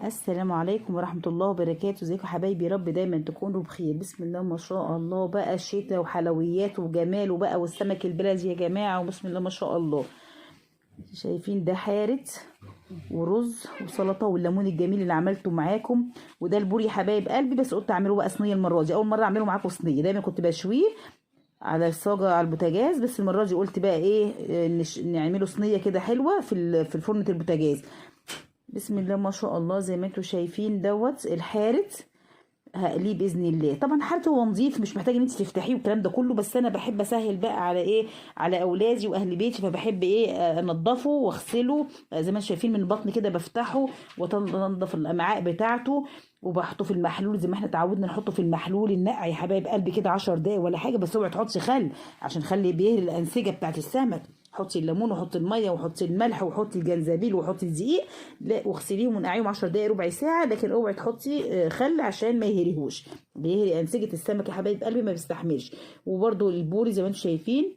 السلام عليكم ورحمة الله وبركاته. ازيكم يا حبايبي؟ رب دايما تكونوا بخير. بسم الله ما شاء الله، بقى الشتاء وحلويات وجمال وبقى والسمك البلدي يا جماعة، وبسم الله ما شاء الله. شايفين ده حارت ورز وسلطة والليمون الجميل اللي عملته معاكم، وده البوري يا حبايب قلبي، بس قلت اعمله بقى صينية المرة دي. اول مرة اعمله معاكم صينية، دايما كنت بشويه على الصاجة على البوتاجاز، بس المرة دي قلت بقى ايه، نعمله صينية كده حلوة في الفرن البوتاجاز. بسم الله ما شاء الله. زي ما انتم شايفين دوت الحارت هقليه باذن الله. طبعا حارته هو نظيف، مش محتاج ان انت تفتحيه والكلام ده كله، بس انا بحب اسهل بقى على ايه، على اولادي واهل بيتي، فبحب ايه انضفه واغسله. زي ما انتم شايفين من البطن كده بفتحه وانضف الامعاء بتاعته، وبحطه في المحلول زي ما احنا اتعودنا نحطه في المحلول النقع يا حبايب قلبي كده 10 دقايق ولا حاجه. بس اوعي تحطي خل عشان خلي بيهري الانسجه بتاعت السمك. حطي الليمون وحطي الميه وحطي الملح وحطي الجنزبيل وحطي الدقيق، لا واغسليهم ونقعيهم 10 دقايق ربع ساعه، لكن اوعي تحطي خل عشان ما يهريهوش، بيهري انسجه السمك يا حبايب قلبي، ما بيستحملش. وبرده البوري زي ما انتم شايفين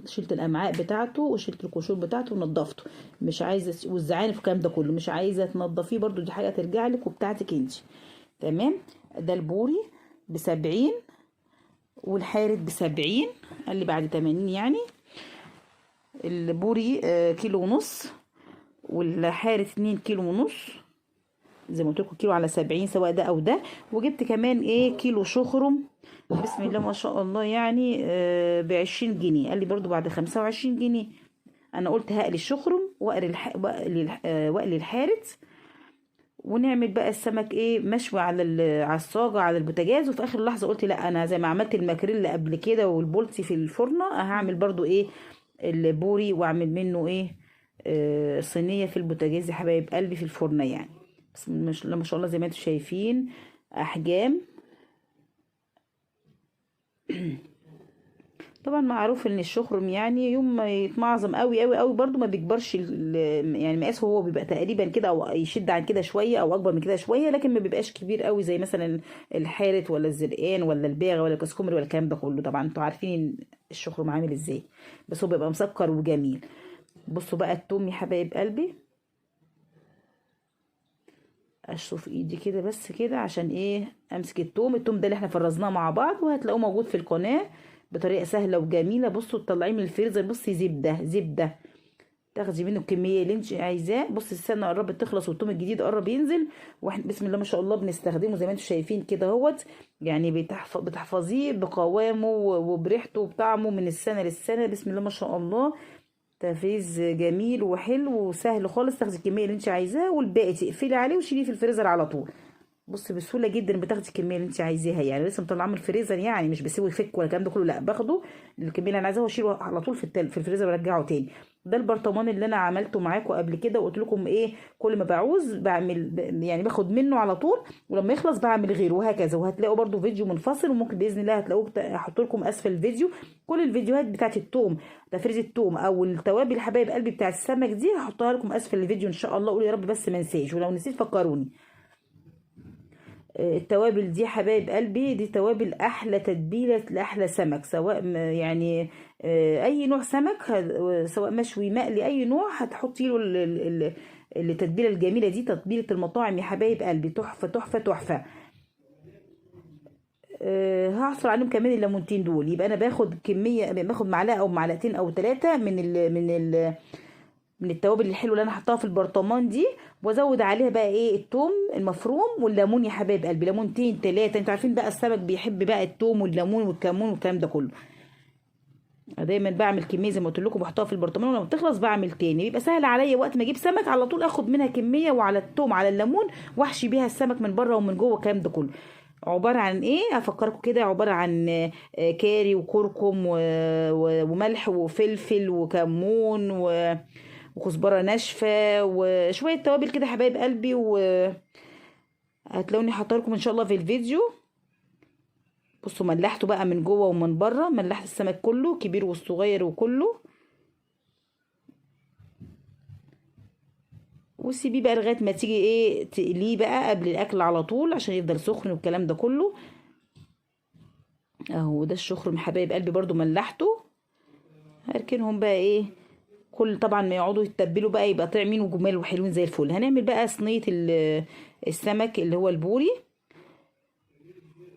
شلت الامعاء بتاعته وشلت القشور بتاعته ونضفته. مش عايزه والزعانف والكلام ده كله مش عايزه تنضفيه برده، دي حاجه ترجع لك وبتاعتك انت. تمام. ده البوري ب70 والحارت ب70، قال لي بعد 80 يعني. البوري كيلو ونص، والحارت 2 كيلو ونص، زي ما قلت لكم كيلو على 70 سواء ده او ده. وجبت كمان ايه كيلو شخرم، بسم الله ما شاء الله، يعني ب20 جنيه. قال لي برضو بعد 25 جنيه. انا قلت هقلي الشخرم واقلي الحارت، ونعمل بقى السمك ايه مشوي على الصاجه على البوتاجاز. وفي اخر لحظه قلت لا، انا زي ما عملت الماكريل قبل كده والبولتي في الفرن، هعمل برضو ايه البوري واعمل منه ايه صينيه في البوتاجاز يا حبايب قلبي في الفرن يعني. بسم الله ما شاء الله. زي ما انتم شايفين احجام. طبعا معروف ان الشخرم يعني يوم ما يتمعظم قوي قوي قوي برضو ما بيكبرش يعني مقاسه هو بيبقى تقريبا كده، او يشد عن كده شويه او اكبر من كده شويه، لكن ما بيبقاش كبير قوي زي مثلا الحارت ولا الزرقان ولا الباغه ولا الكسكمري ولا الكلام ده كله. طبعا انتوا عارفين الشخرم عامل ازاي، بس هو بيبقى مسكر وجميل. بصوا بقى التوم يا حبايب قلبي، اشطف ايدي كده بس كده عشان ايه امسك التوم ده اللي احنا فرزناه مع بعض، وهتلاقوه موجود في القناه بطريقه سهله وجميله. بصوا تطلعيه من الفريزر، بصي زبده تاخدي منه الكميه اللي انت عايزاه. بصي السنه قربت تخلص والثوم الجديد قرب ينزل، واحنا بسم الله ما شاء الله بنستخدمه زي ما انتم شايفين كده اهوت. يعني بتحفظيه بقوامه وبريحته وبطعمه من السنه للسنه. بسم الله ما شاء الله، تفريز جميل وحلو وسهل خالص. تاخدي الكميه اللي انت عايزاها والباقي تقفلي عليه وشيليه في الفريزر على طول. بصي بسهوله جدا بتاخدي الكميه اللي انت عايزاها، يعني لسه مطلعاه من الفريزر، يعني مش بسيبه يفك ولا الكلام ده كله، لا باخده الكميه اللي انا عايزاها واشيله على طول في الفريزر وارجعه تاني. ده البرطمان اللي انا عملته معاكم قبل كده وقلت لكم ايه، كل ما بعوز بعمل يعني باخد منه على طول، ولما يخلص بعمل غيره وهكذا. وهتلاقوا برضو فيديو منفصل، وممكن باذن الله هتلاقوه احط لكم اسفل الفيديو كل الفيديوهات بتاعت التوم، تفريز التوم او التوابل حبايب قلبي بتاعت السمك دي، هحطها لكم اسفل الفيديو ان شاء الله. قولوا يا رب بس ما انساش، ولو نسيت فكروني. التوابل دي حبايب قلبي دي توابل احلى تتبيله لاحلى سمك، سواء يعني اي نوع سمك، سواء مشوي مقلي اي نوع هتحطي له التتبيله الجميله دي، تتبيله المطاعم يا حبايب قلبي، تحفه تحفه تحفه. هعصر عليهم كمان الليمونتين دول. يبقى انا باخد كميه، باخد معلقه او معلقتين او 3 من التوابل الحلوه اللي انا حطاها في البرطمان دي، وازود عليها بقى ايه التوم المفروم والليمون يا حبايب قلبي، ليمونتين 3. انتوا عارفين بقى السمك بيحب بقى التوم والليمون والكمون والكلام ده كله. دايما بعمل كميه زي ما قلت لكم بحطها في البرطمان، ولما بتخلص بعمل تاني. بيبقى سهل عليا وقت ما اجيب سمك على طول اخد منها كميه، وعلى التوم على الليمون واحشي بيها السمك من بره ومن جوه الكلام ده كله. عباره عن ايه افكركم كده، عباره عن كاري وكركم وملح وفلفل وكمون وكزبره ناشفه وشويه توابل كده حبايب قلبي، وهتلاقوني حاطه لكم ان شاء الله في الفيديو. بصوا ملحته بقى من جوه ومن بره، ملحت السمك كله كبير والصغير وكله، وسيبيه بقى لغايه ما تيجي ايه تقليه بقى قبل الاكل على طول عشان يفضل سخن والكلام ده كله. اهو ده الشخر من حبايب قلبي برضو ملحته. هركنهم بقى ايه كل طبعا ما يقعدوا يتبلوا بقى يبقى طعمين وجمال وحلوين زي الفل. هنعمل بقى صينيه السمك اللي هو البوري.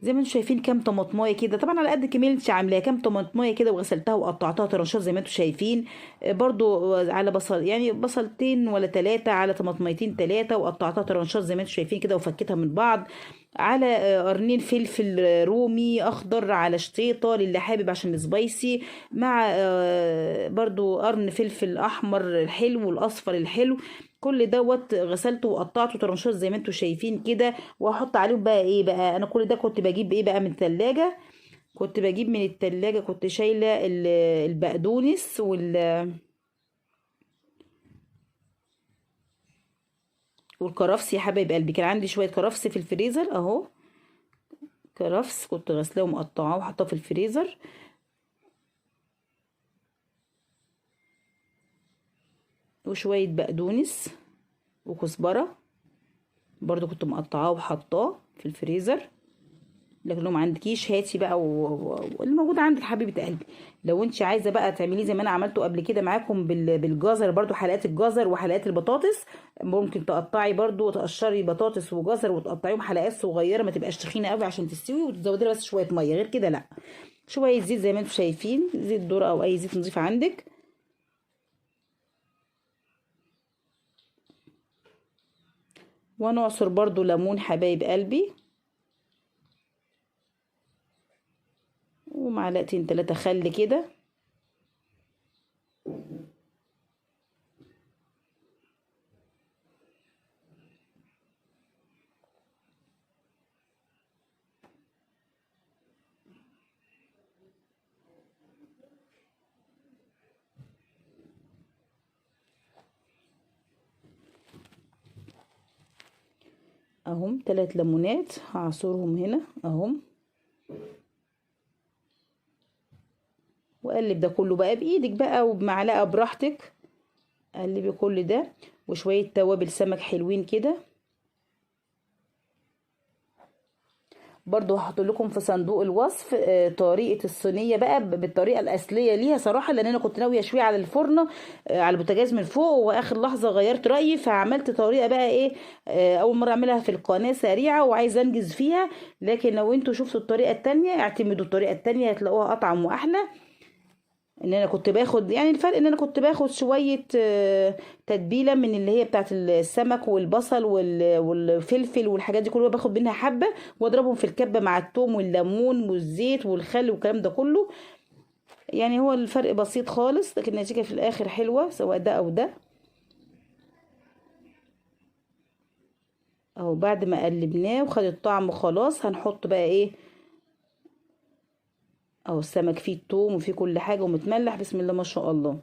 زي ما انتم شايفين كام طماطمايه كده، طبعا على قد الكميه اللي انت عاملاها، كام طماطمايه كده وغسلتها وقطعتها طرنشات زي ما انتم شايفين. برضو على بصل، يعني بصلتين ولا ثلاثه، على طماطميتين ثلاثه وقطعتها طرنشات زي ما انتم شايفين كده وفكيتها من بعض. على قرنين فلفل رومي اخضر، على شطيطه للي حابب عشان سبايسي، مع برضو قرن فلفل احمر الحلو والاصفر الحلو. كل دوت غسلته وقطعته طرنشات زي ما انتم شايفين كده. واحط عليهم بقى ايه بقى، انا كل ده كنت بجيب ايه بقى من التلاجة. كنت بجيب من التلاجة، كنت شايلة البقدونس والكرفس يا حبايب قلبي. كان عندي شوية كرفس في الفريزر اهو. كرفس كنت غسلاه ومقطعاه وحطاه في الفريزر. وشوية بقدونس وكزبرة برضو كنت مقطعاه وحطاه في الفريزر. لكن لو ما عندكيش هاتي بقى واللي موجود عندك حبيبه قلبي. لو انت عايزه بقى تعمليه زي ما انا عملته قبل كده معاكم بالجزر، برضو حلقات الجزر وحلقات البطاطس. ممكن تقطعي برضو وتقشري بطاطس وجزر وتقطعيهم حلقات صغيره، ما تبقاش تخينه قوي عشان تستوي، وتزودي لها بس شويه ميه، غير كده لا. شويه زيت زي ما انتم شايفين، زيت ذره او اي زيت نضيف عندك. ونعصر برضو ليمون حبايب قلبي، ومعلقتين 3 خل كده. اهم 3 ليمونات هعصرهم هنا اهم. وقلب ده كله بقى بايدك بقى وبمعلقه براحتك. قلبي كل ده، وشويه توابل سمك حلوين كده. برضو هحط لكم في صندوق الوصف طريقه الصينيه بقى بالطريقه الاصليه ليها صراحه، لان انا كنت ناويه اشويه على الفرن على البوتاجاز من فوق، واخر لحظه غيرت رايي فعملت طريقه بقى ايه اول مره اعملها في القناه سريعه وعايزه انجز فيها. لكن لو انتوا شفتوا الطريقه التانية اعتمدوا الطريقه التانية هتلاقوها اطعم واحلى. ان انا كنت باخد، يعني الفرق ان انا كنت باخد شوية تتبيلة من اللي هي بتاعت السمك والبصل والفلفل والحاجات دي كلها، باخد منها حبة واضربهم في الكبة مع الثوم والليمون والزيت والخل والكلام ده كله. يعني هو الفرق بسيط خالص، لكن النتيجة في الاخر حلوة سواء ده او ده. اهو بعد ما قلبناه وخد الطعم خلاص هنحط بقى ايه. اهو السمك فيه الثوم وفيه كل حاجة ومتملح، بسم الله ما شاء الله.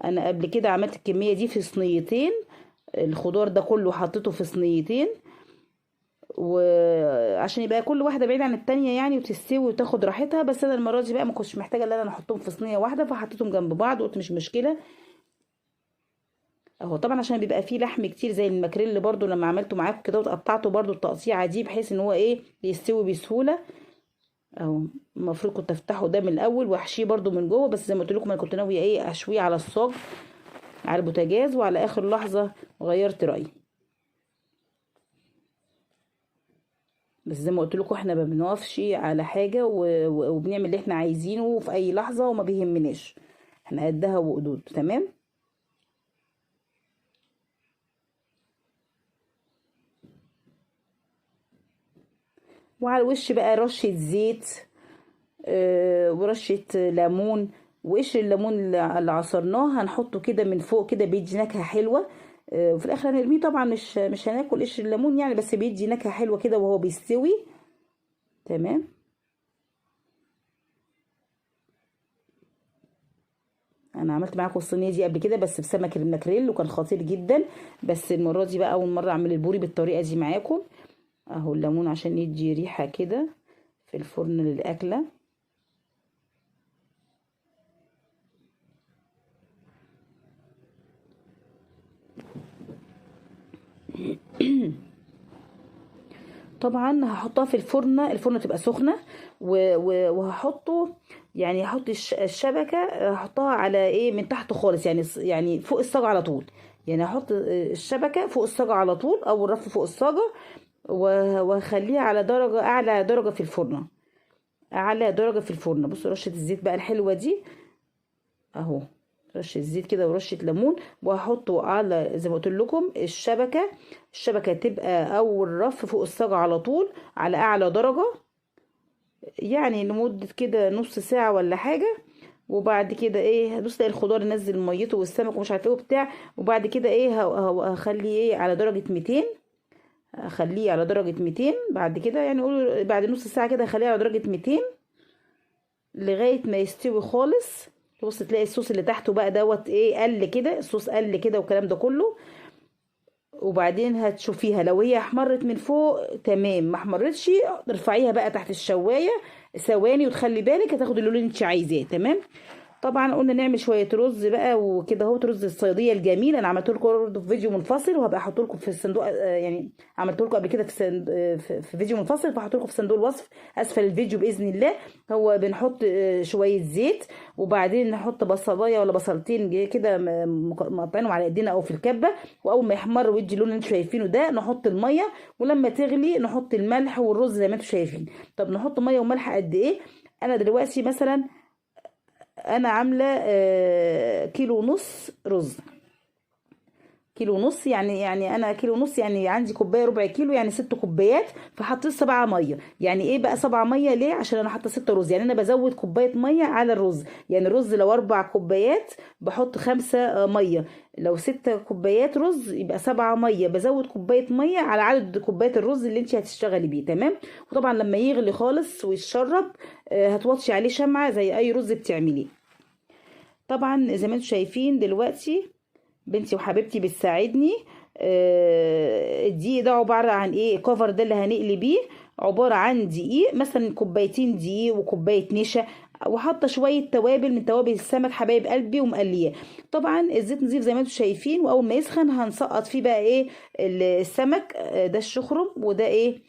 انا قبل كده عملت الكميه دي في صينيتين، الخضار ده كله حطيته في صينيتين، وعشان يبقى كل واحده بعيده عن التانية يعني وتستوي وتاخد راحتها. بس انا المره دي بقى ما كنتش محتاجه ان انا احطهم في صينيه واحده، فحطيتهم جنب بعض وقلت مش مشكله. اهو طبعا عشان بيبقى فيه لحم كتير زي الماكريل، برضو لما عملته معاكم كده وتقطعته برضو التقطيعه دي بحيث ان هو ايه يستوي بسهوله. اهو المفروض كنت افتحه ده من الاول واحشيه برضو من جوه، بس زي ما قلت لكم انا كنت ناويه ايه اشويه على الصاج على البوتاجاز، وعلى اخر لحظه غيرت رايي. بس زي ما قلت لكم احنا ما بنقفش على حاجه وبنعمل اللي احنا عايزينه في اي لحظه وما بيهمناش. احنا قدها وقدود تمام. وعلى الوش بقى رشه زيت ورشه ليمون. وقشر الليمون اللي عصرناه هنحطه كده من فوق كده بيدي نكهه حلوه. وفي الاخر هنرميه طبعا، مش هناكل قشر الليمون يعني، بس بيدي نكهه حلوه كده وهو بيستوي. تمام. انا عملت معاكم الصينيه دي قبل كده بس بسمك الماكريل وكان خطير جدا. بس المره دي بقى اول مره اعمل البوري بالطريقه دي معاكم. اهو الليمون عشان يدي ريحه كده في الفرن للاكله. طبعا هحطها في الفرن، الفرن تبقى سخنه، وهحطه، يعني هحط الشبكه، هحطها على ايه من تحت خالص، يعني فوق الصاج على طول. يعني هحط الشبكه فوق الصاج على طول، او الرف فوق الصاجه، واخليها على درجه اعلى درجه في الفرن، اعلى درجه في الفرن. بصوا رشه الزيت بقى الحلوه دي اهو، رشه زيت كده ورشه ليمون، وهحطه على زي ما قلت لكم الشبكه تبقى او الرف فوق الصاج على طول على اعلى درجه، يعني لمده كده نص ساعه ولا حاجه. وبعد كده ايه هدوس تلاقي الخضار ينزل ميته والسمك ومش عارفه ايه وبتاع. وبعد كده ايه هخليه ايه على درجه 200، اخليه على درجه 200. بعد كده يعني قولوا بعد نص ساعه كده اخليه على درجه 200 لغايه ما يستوي خالص. تبص تلاقي الصوص اللي تحته بقى دوت ايه قل كده، الصوص قل كده والكلام ده كله. وبعدين هتشوفيها لو هي احمرت من فوق تمام، ما احمرتش ارفعيها بقى تحت الشوايه ثواني، وتخلي بالك هتاخد اللون اللي انت عايزاه. تمام. طبعا قلنا نعمل شويه رز بقى وكده اهو، رز الصياديه الجميل. انا عملت لكم برضه في فيديو منفصل، وهبقى احط لكم في الصندوق، يعني عملت لكم قبل كده في في فيديو منفصل، فهحط لكم في صندوق الوصف اسفل الفيديو باذن الله. هو بنحط شويه زيت، وبعدين نحط بصلايه ولا بصلتين كده مقطعينهم على ايدينا او في الكبه، واول ما يحمر ويدي اللون اللي انتم شايفينه ده نحط الميه، ولما تغلي نحط الملح والرز زي ما انتم شايفين. طب نحط ميه وملح قد ايه؟ انا دلوقتي مثلا انا عامله كيلو ونص رز، كيلو ونص، يعني انا كيلو ونص، يعني عندي كوبايه ربع كيلو، يعني 6 كوبايات، فحطيت 7 ميه. يعني ايه بقى 7 ميه؟ ليه؟ عشان انا حاطه 6 رز، يعني انا بزود كوبايه ميه على الرز. يعني الرز لو 4 كوبايات بحط 5 ميه، لو 6 كوبايات رز يبقى 7 ميه، بزود كوبايه ميه على عدد كوبايات الرز اللي انت هتشتغلي بيه. تمام. وطبعا لما يغلي خالص ويتشرب هتوطشي عليه شمعه زي اي رز بتعمليه. طبعا زي ما انتم شايفين دلوقتي بنتي وحبيبتي بتساعدني. الدقيق ده عبارة عن ايه؟ الكفر ده اللي هنقلي بيه عبارة عن دقيق، مثلا كوبايتين دقيق وكوباية نشا، وحاطه شويه توابل من توابل السمك حبايب قلبي ومقليه. طبعا الزيت نظيف زي ما انتم شايفين، واول ما يسخن هنسقط فيه بقى ايه السمك. ده الشخرم، وده ايه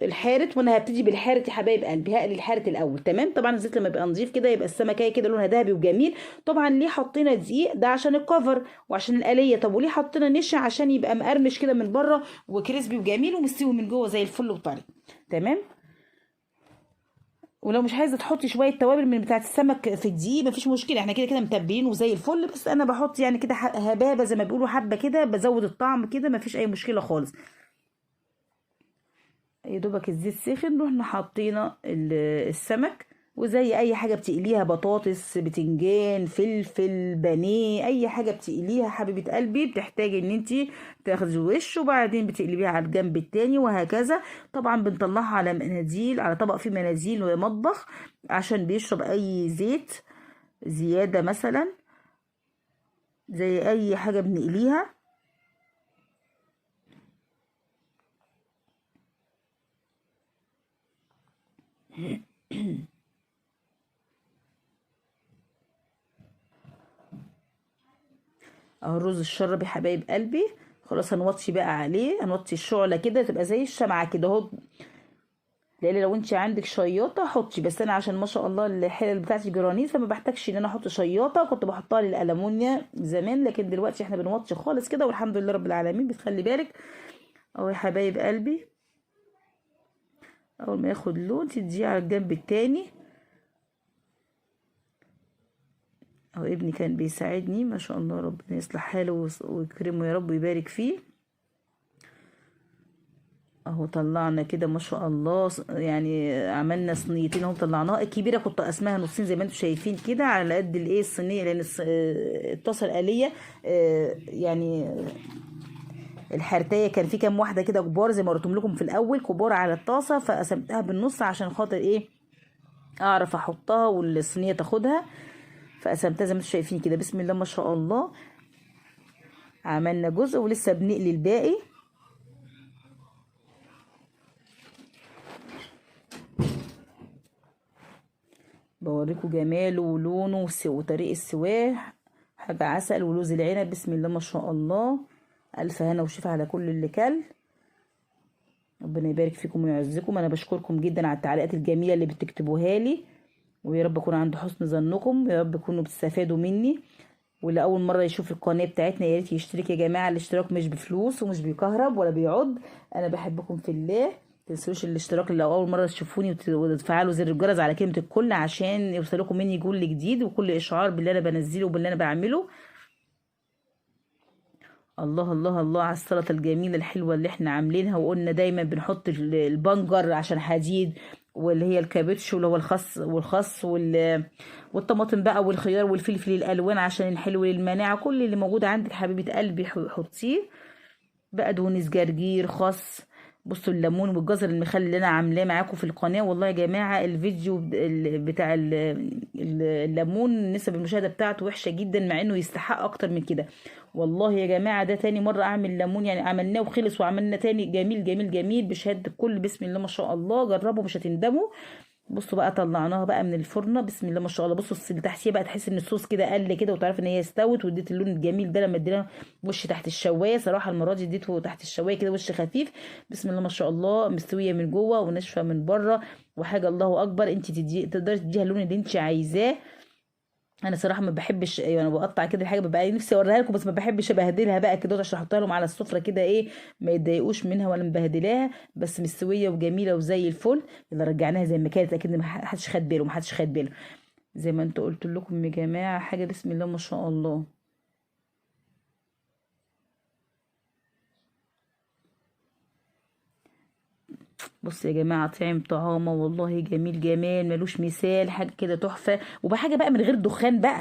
الحارت. وانا هبتدي بالحارت يا حبايب قلبي، هقلي الحارت الاول. تمام. طبعا الزيت لما يبقى نظيف كده يبقى السمكه كده لونها ذهبي وجميل. طبعا ليه حطينا دقيق؟ ده عشان الكفر وعشان القليه. طب وليه حطينا نشا؟ عشان يبقى مقرمش كده من بره وكريسبي وجميل ومستوي من جوه زي الفل وطري. تمام. ولو مش عايزه تحطي شويه توابل من بتاعه السمك في الدقيق مفيش مشكله، احنا كده كده متبلين وزي الفل. بس انا بحط يعني كده هبابه زي ما بيقولوا، حبه كده بزود الطعم كده، مفيش اي مشكله خالص. يا دوبك الزيت سخن رحنا حاطينا السمك، وزي اي حاجه بتقليها، بطاطس، بتنجان، فلفل، بانيه، اي حاجه بتقليها حبيبه قلبي بتحتاجي ان انتي تاخدي وش، وبعدين بتقلبيها على الجنب التاني وهكذا. طبعا بنطلعها على مناديل، على طبق فيه مناديل ومطبخ عشان بيشرب اي زيت زياده مثلا، زي اي حاجه بنقليها. اهو الرز الشرب يا حبايب قلبي. خلاص هنوطي بقى عليه، هنوطي الشعله كده تبقى زي الشمعه كده اهو. لان لو انت عندك شياطه حطي، بس انا عشان ما شاء الله الحلل بتاعتي جرانيت فما بحتاجش ان انا احط شياطه، كنت بحطها للالمونيا زمان، لكن دلوقتي احنا بنوطي خالص كده والحمد لله رب العالمين. بتخلي بالك اهو يا حبايب قلبي، اول ما ياخد لون تديه على الجنب التاني. اهو ابني كان بيساعدني ما شاء الله، ربنا يصلح حاله ويكرمه يا رب ويبارك فيه. اهو طلعنا كده ما شاء الله، يعني عملنا صينيتين اهو طلعناها. الكبيره كنت قسمها نصين زي ما انتم شايفين كده على قد الايه الصينيه، لان الطاسه الآلية يعني الحرتايه كان في كام واحده كده كبار زي ما قلت لكم في الاول، كبار على الطاسه، فقسمتها بالنص عشان خاطر ايه اعرف احطها والصينيه تاخدها. فقسمتها زي ما انتم شايفين كده. بسم الله ما شاء الله. عملنا جزء ولسه بنقلي الباقي. بوريكم جماله ولونه وطريقة سواه، حاجة عسل. ولوز العنب بسم الله ما شاء الله، ألف هنا وشفا على كل اللي كل. ربنا يبارك فيكم ويعزكم. انا بشكركم جدا على التعليقات الجميله اللي بتكتبوها لي، ويا رب اكون عند حسن ظنكم، يا رب تكونوا بتستفادوا مني. واللي اول مره يشوف القناه بتاعتنا يا ريت يشترك يا جماعه. الاشتراك مش بفلوس ومش بيكهرب ولا بيعض. انا بحبكم في الله. تنسوش الاشتراك اللي اول مره تشوفوني، وتفعلوا زر الجرس على كلمه الكل عشان يوصلكم مني كل جديد وكل اشعار باللي انا بنزله وباللي انا بعمله. الله الله الله على السلطة الجميلة الحلوة اللي احنا عاملينها. وقلنا دايما بنحط البنجر عشان حديد، واللي هي الكابوتشو اللي هو الخس والطماطم بقى والخيار والفلفل الالوان عشان الحلو للمناعة. كل اللي موجود عندك حبيبة قلبي حطيه. بقدونس، جرجير، خس. بصوا الليمون والجزر المخلل اللي انا عاملاه معاكم في القناه. والله يا جماعه الفيديو بتاع الليمون نسب المشاهده بتاعته وحشه جدا، مع انه يستحق اكتر من كده. والله يا جماعه ده تاني مره اعمل ليمون، يعني عملناه وخلص وعملنا تاني. جميل جميل جميل بشهاده الكل. بسم الله ما شاء الله، جربوا مش هتندموا. بصوا بقى طلعناها بقى من الفرن. بسم الله ما شاء الله. بصوا اللي تحتيها بقى تحس ان الصوص كده قل كده، وتعرف ان هي استوت واديت اللون الجميل ده لما ادينا وش تحت الشوايه. صراحه المره دي اديته تحت الشوايه كده وش خفيف. بسم الله ما شاء الله، مستويه من جوه وناشفه من بره، وحاجه الله اكبر. انت تقدري تديها اللون اللي انت عايزاه. انا صراحه ما بحبش، انا بقطع كده الحاجه ببقى نفسي اوريها لكم، بس ما بحبش ابهدلها بقى كده عشان احطها لهم على السفره كده ايه، ما يتضايقوش منها ولا مبهدلاها. بس مستويه وجميله وزي الفل. يلا رجعناها زي ما كانت، اكيد ما حدش خد باله، ما حدش خد باله. زي ما انتوا قلت لكم يا جماعه، حاجه بسم الله ما شاء الله. بص يا جماعه، طعم طعامه والله جميل، جمال ملوش مثال، حاجه كده تحفه. وبحاجه بقى من غير دخان بقى.